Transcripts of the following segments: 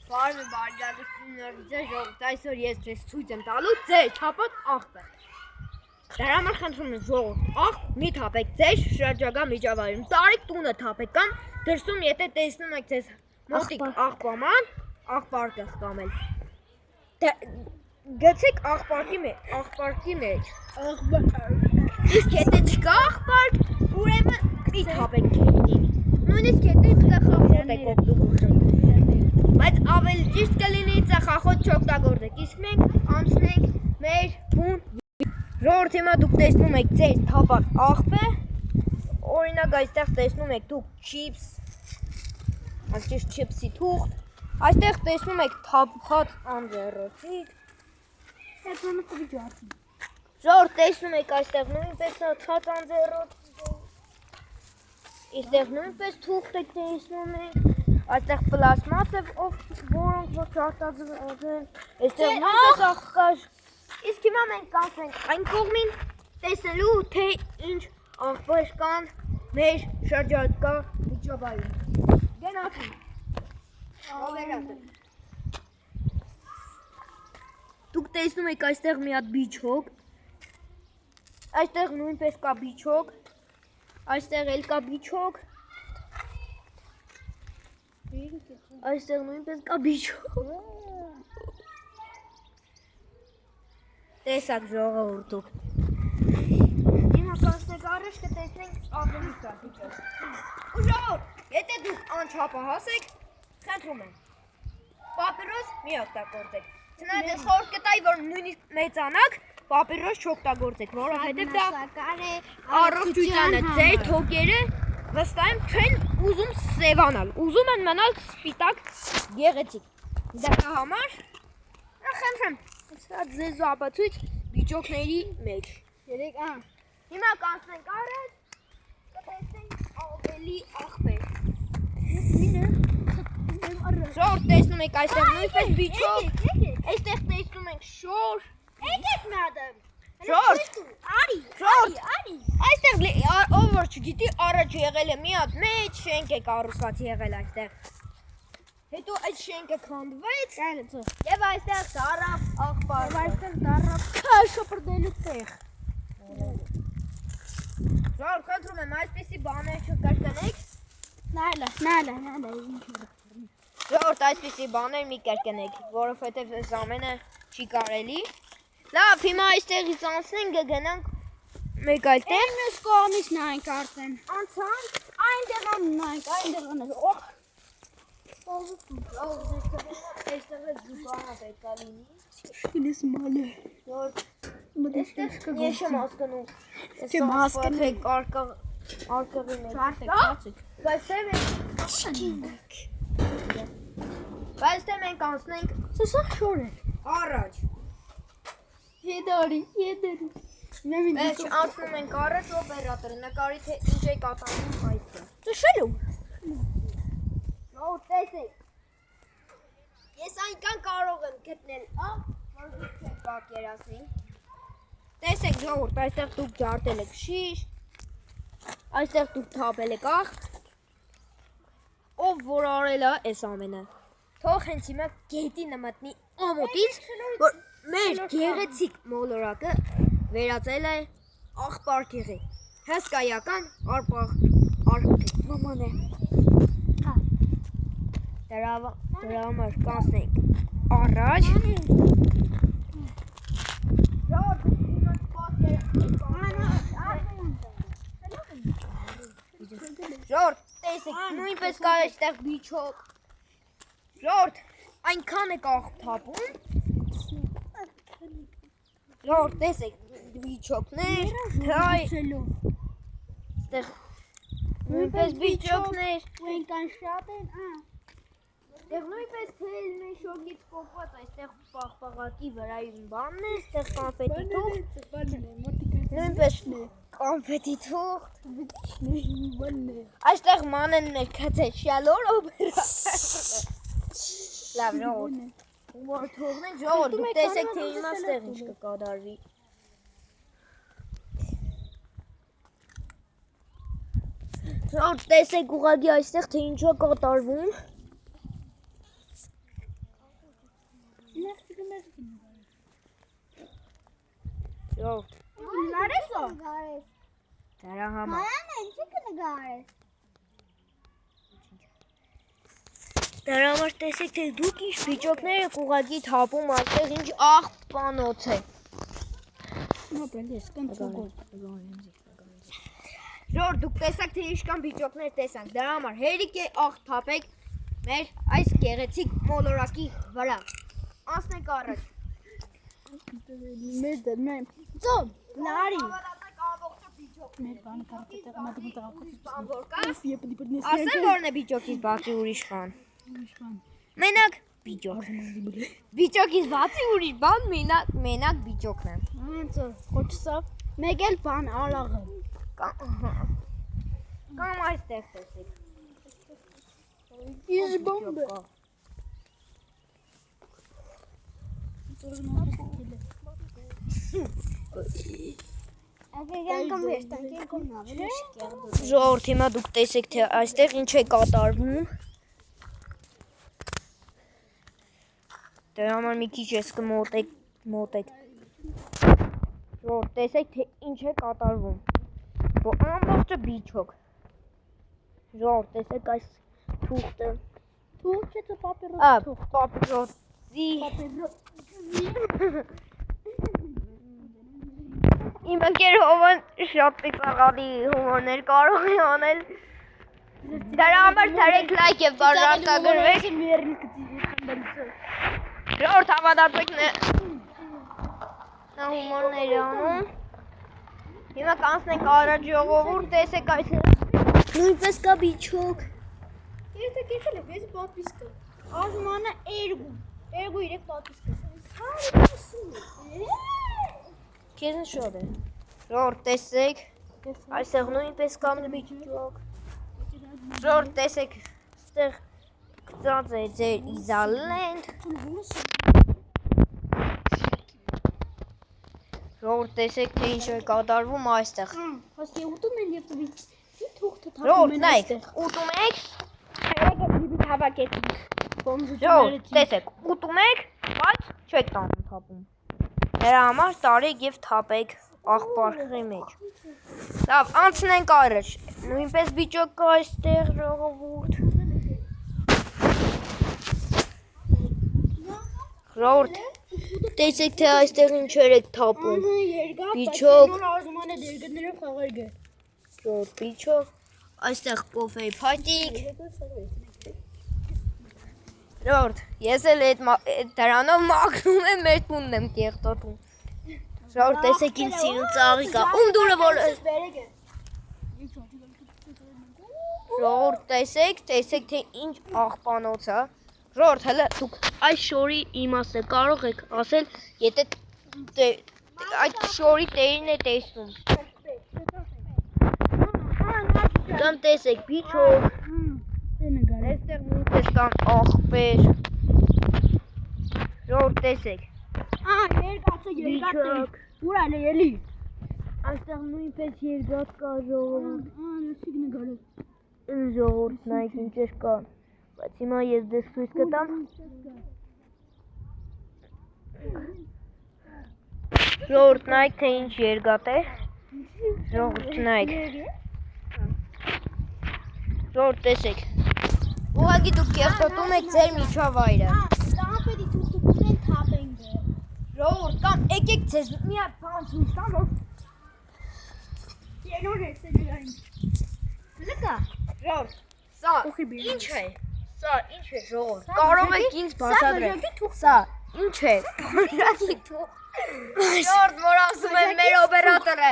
Բարը բարգավաճություններից ժողովուրդ, այսօր ես ձեզ ցույց եմ տալու ձեր թափած աղբը։ Դրա համար խնդրում եմ ժողովուրդ, աղբ մի թափեք ձեր շրջակա միջավայրում, տարիք տունը թափեք կամ դրսում եթե տեսնում եք ձեզ մոտիկ աղբաման, աղբարկը խկամել։ Գցեք աղբարկի մեջ։ Իսկ եթե չկա աղբարկ, ուրեմն մի թափեք գետնին։ Նույնիսկ եթե ծխախոտ եք օգտագործում։ Բայց ավելի ճիշտ կլինի ծխախոտ չօգտագործեք, իսկ մենք անցնենք մեր բուն։ Ժողովուրդ, հիմա դուք տեսնում եք ձեր թափած աղբը, օրինակ այստեղ տեսնում եք դուք չիփս, այսինքն չիփսի թուղթ, այստեղ տեսնում եք թափած անձեռոցիկ։ Ժողովուրդ, տեսնում եք այստեղ նույնպես թափած անձեռոցիկ, այստեղ նույնպես թուղթ եք տեսնում եք։ Այստեղ պլաստմաս է, որոնք որ չարտադրված են, այստեղ նույնպես աղբ կար, իսկ հիմա մենք կանցնենք այն կողմին տեսնելու, թե ինչ աղբեր կան մեր շրջակա միջավայրում։ Գնացինք, ավերատը։ Դուք տեսնում եք այստեղ մի հատ բիչոկ, այստեղ նույնպես կա բիչոկ, այստեղ էլ կա բիչոկ, այստեղ նույնպես կա բիչոկ։ Տեսակ ժողովուրդ դուք։ Հիմա կանցնենք առաջ կտեսնենք ավելի կա բիչոկ։ Ու ժողովուրդ, եթե դուք անչափահաս եք, խնդրում եմ, պապիրոս մի օգտագործեք։ Չնայած ես խորհուրդ կտայի, որ նույնիսկ մեծանաք, պապիրոս չօգտագործեք, որովհետև դա առողջությանը ձեր թոքերը վստահ եմ չեն ուզում սևանալ, ուզում են մնալ սպիտակ գեղեցիկ։ Դրա համար խնդրեմ, սա ձեզ ապացույց բիճոկների մեջ։ Հիմա կանցնենք առաջ, կտեսնենք ավելի աղբեր։ Ժողովուրդ, տեսնում եք այստեղ նույնպես բիճոկ, այստեղ տեսնում ենք շոր։ Եկեք մի հատ։ Ժորժ, այստեղ ով որ չգիտի առաջ եղել է մի հատ մեծ շենք է կառուցված եղել այստեղ։ Հետո այդ շենքը քանդվեց եւ այստեղ դարավ աղբար, այստեղ դարավ շփրդելու տեղ։ Ժորժ, խնդրում եմ այսպեսի բաներ չկրկնեք։ Նայլա։ Ժորժ, այսպեսի բաներ մի կրկնեք, որովհետեւ այս ամենը չի կարելի։ Լավ, հիմա այստեղից անցնենք, գնանք մեկ այլ տեղ։ Մյուս կողմից նայենք արդեն։ Անցանք, այնտեղ նայենք, այնտեղ անենք։ Այստեղ է զուբանը պետք է լինի։ Շկինես մալը։ Ես չեմ հասկանում։ Չեմ հասկանում արկղի մեջ։ Բայց թե մենք անցնենք։ Սա շոր է։ Առաջ։ Եդարի։ Մեջ անցնում ենք առաջ օպերատորը, նկարի թե ինչ է կատարվում այստեղ։ Ճշելու։ Նոր տեսեք։ Ես այնքան կարող եմ գտնել, որ դուք չեք պատկերացնի։ Տեսեք ժողովուրդ, այստեղ դուք ջարդել եք շիշ, այստեղ դուք թափել եք աղբ, ով որ արել է այս ամենը։ Թող հենց հիմա գետի նմտնի ամոթից, որ մեր գեղեցիկ մոլորակը վերածել է աղբարկեղի, հսկայական աղբարկեղի, մաման է, դրա համար կանցնենք առաջ, ժորդ, տեսեք, նույնպես կա այստեղ բիչոկ, ժորդ, այնքան եք աղբ թափում, ժորդ, տեսեք, բիչոկներ, թրայ, այստեղ նույնպես բիչոկներ, ու այնքան շատ են, այստեղ նույնպես թելն է շոգից կոպված, այստեղ պաղպաղակի վրայում բանն է, այստեղ կանֆետի թուղթ, նույնպես կանֆետի թուղթ, այստեղ մանենն է կծել շալոր օպերատորը, լավ ժողովուրդ, որ թողնենք ժողովուրդ, դուք տեսեք թե հիմա ստեղ ինչ կկատարվի։ Տեսեք ուղղակի այստեղ թե ինչա կատարվում։ Ժողովուրդ։ Նարես ո՞։ Դրա համար։ Մանան ինչի կնգարես։ Դրա համար տեսեք թե դուք ինչ վիճակներ եք ուղղակի թափում այդտեղ ինչ աղբանոց է։ Ժոր դուք տեսաք թե ինչքան վիճակներ տեսանք։ Դրա համար հերիք է աղ թափեք մեր այս գեղեցիկ մոլորակի վրա։ Անցնենք առաջ։ Ծոմ, լարի։ Մեր բանը կարծես տեղամատում Ասեմ որն է վիճակից բացի ուրիշ բան։ Մենակ վիճակ։ Վիճակից բացի ուրիշ բան մենակ վիճակն է։ Ամեն ծով, խոչսավ, մեկ էլ բան ալաղը։ Կամ այստեղ տեսեք։ Ինչ բոմբը։ Ժողովուրդ հիմա դուք տեսեք թե այստեղ ինչ է կատարվում։ Դրա համար մի քիչ ես կմոտեք։ Ժողովուրդ տեսեք թե ինչ է կատարվում։ Ամբողջը բիճոք։ Ժողովուրդ տեսեք այս թուղթը։ Թուղթ չէ պապիրոս թուղթ։ Պապիրոսի։ Իմ ընկերողը շատ ծիծաղալի հումորներ կարող է անել։ Դրա համար թարեք լայք եւ բաժանորդագրվեք։ Ժողովուրդ հավատացեք նա հումորներ է անում։ Հիմա կանցնենք առաջ ժողովուրդ, տեսեք այս նույնպես կա բիճոք։ Երեք եկել է, ես պատվիսկը։ Արմանը երգու 3 պատվիսկը։ Քեզ շատ է։ Ժողովուրդ տեսեք, այստեղ նույնպես կա բիճոք։ Ժողովուրդ տեսեք, այստեղ գծած է ձեր իզալենտ։ Ժողովուրդ տեսեք թե ինչ է կատարվում այստեղ։ Հոսքի ուտում են եւ թուղթը թափում Ժողովուրդ են նայեք, այստեղ։ ուտում եք։ Հավաքեցինք։ Ժողովուրդ տեսեք, ուտում եք, բայց չեք տանում թափում։ Դրա համար տարեք եւ թափեք աղբարի մեջ։ Լավ, անցնենք առաջ։ Նույնպես վիճակ կա այստեղ ժողովուրդ։ Ժողովուրդ տեսեք թե այստեղ ինչեր եք թափում։ Բիճոք։ Արմանը դերգներով խաղեր գը։ Ժողովուրդ բիճոք։ Այստեղ կոֆեի փայտիկ։ Ժողովուրդ, ես էլ այդ դրանով մաքրում եմ մեր տունն եմ կեղտոտում։ Ժողովուրդ տեսեք ինչ սիրուն ծաղիկա։ Ում դուրը որ Ժողովուրդ տեսեք թե ինչ աղբանոց է։ Ժողովուրդ հələ դուք այս շորի իմաստը կարող եք ասել, եթե այդ շորի տերին է տեսնում։ Կամ տեսեք բիճոք։ Այստեղ նույնպես կան աղբեր։ Ժողովուրդ տեսեք։ Երկաթը։ Ուր ալ է ելի։ Այստեղ նույնպես երկաթ կա ժողովուրդ։ Նույնիսկ նգարել։ Ժողովուրդ նայեք ինչեր կան։ Բայց հիմա ես դες ցույց կտամ։ Ժողովուրդ նայեք թե ինչ երկաթ է։ Ժողովուրդ նայեք։ Ժողովուրդ տեսեք։ Ուղղակի դուք կեղտոտում եք ձեր միջավայրը։ Տապերի թուղթում են թափենք։ Ժողովուրդ կամ եկեք ձեզ մի հատ բան ցույց տամ, որ Երոր է սերային։ լկա։ Ժողովուրդ, սա ինչ է։ Սա ինչ է ժողովուրդ։ Կարող եք ինձ բացատրել։ Սա ինչ է։ Բաժակի թուղթ։ Ժողովուրդ, որ ասում են մեր օպերատորը։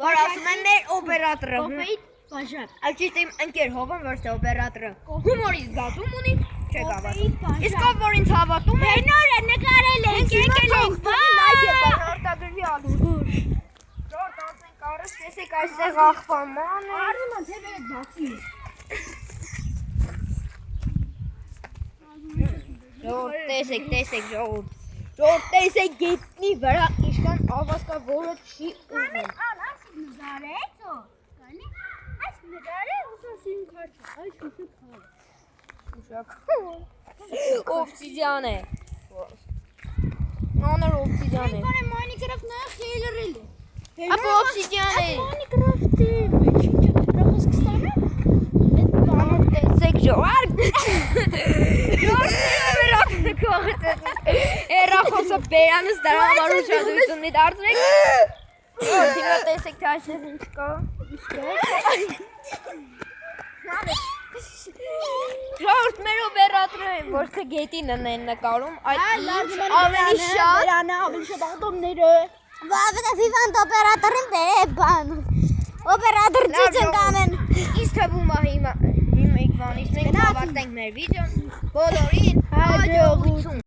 Որ ասում են մեր օպերատորը։ Կոֆեի բաժակ։ Այդ ճիշտ իմ ընկեր հովն ոչ թե օպերատորը։ Հումորի զգացում ունի, չեք Կոֆեի հավատում։ բաժակ։ Իսկ ով որ ինձ հավատում է, Նոր է նկարել ենք, եկել ենք, լայք է բաժանորդագրվի ալուր։ Ժողովուրդ, անցնենք առաջ, տեսեք այստեղ աղբաման է։ Արման թե վեր բացի։ Ժողովուրդ, տեսեք ժողովուրդ։ Ժողովուրդ, տեսեք գետնի վրա ինչքան ավազ կա, որը չի ուղղում։ Այս նկարեցո։ Կանի։ Այս նկարը ուսասին քարտ։ Այս ուսը քարտ։ Օբսիդիան է։ Անոր օբսիդիան է։ Եկան Minecraft-ն է խելրել։ Ապա օբսիդիան է։ Minecraft-ի մեջ ինչ Ռախոսկստանը։ Այդ բանը Տեսեք ժողար։ Ժողարը կողեցած։ Երախոսը բերանս դրա համար ուշադրությունի դարձրեք։ Որդիգա տեսեք թե այսպես ինչ կա։ Ժողարդ մեր օպերատորը են, որ թե գետին են նկարում, այդ ավելի շատ Բերանը ավելի շատ ատոմները։ Բավական վիվանտ օպերատորին բան։ Օպերատոր ծիծն կանեն։ Ինձ թվում է հիմա իքվանից մենք ավարտենք մեր վիդեոն, բոլորին հաջողություն։